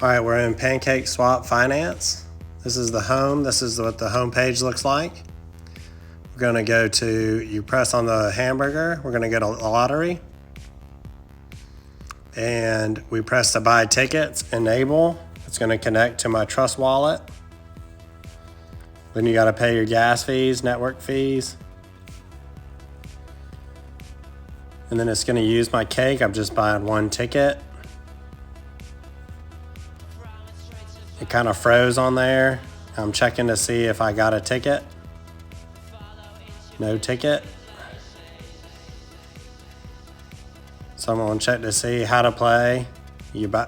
All right, we're in PancakeSwap Finance. This is the home. This is what the home page looks like. We're gonna go to, you press on the hamburger, we're gonna get a lottery. And we press to buy tickets, enable. It's gonna connect to my Trust wallet. Then you gotta pay your gas fees, network fees. And then it's gonna use my cake. I'm just buying one ticket. It kind of froze on there. I'm checking to see if I got a ticket. No ticket. So I'm gonna check to see how to play.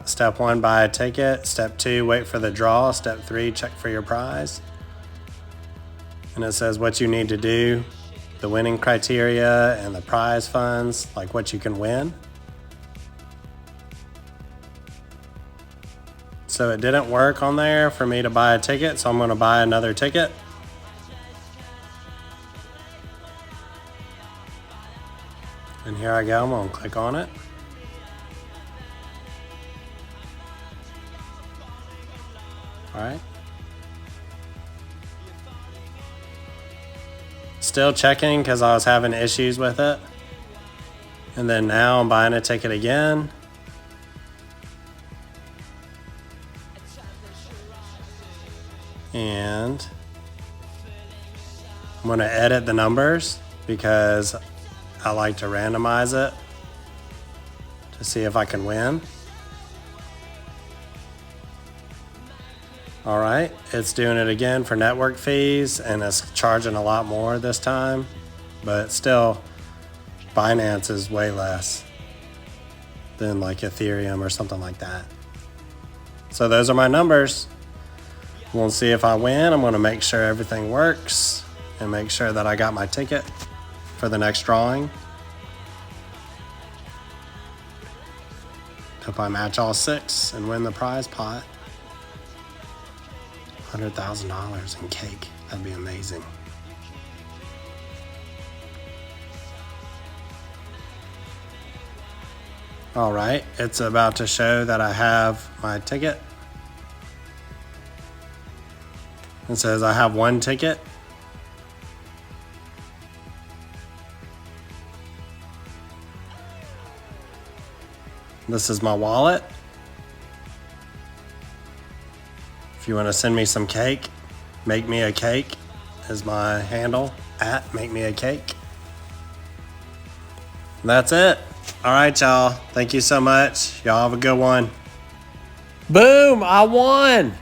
Step 1, buy a ticket. Step 2, wait for the draw. Step 3, check for your prize. And it says what you need to do, the winning criteria and the prize funds, like what you can win. So it didn't work on there for me to buy a ticket, so I'm gonna buy another ticket. And here I go, I'm gonna click on it. All right. Still checking because I was having issues with it. And then now I'm buying a ticket again. And I'm gonna edit the numbers because I like to randomize it to see if I can win. All right, it's doing it again for network fees and it's charging a lot more this time, but still Binance is way less than like Ethereum or something like that. So those are my numbers. We'll see if I win. I'm gonna make sure everything works and make sure that I got my ticket for the next drawing. Hope I match all 6 and win the prize pot. $100,000 in cake, that'd be amazing. All right, it's about to show that I have my ticket. It says I have one ticket. This is my wallet. If you want to send me some cake, make me a cake is my handle, @makemeacake. That's it. All right, y'all. Thank you so much. Y'all have a good one. Boom, I won.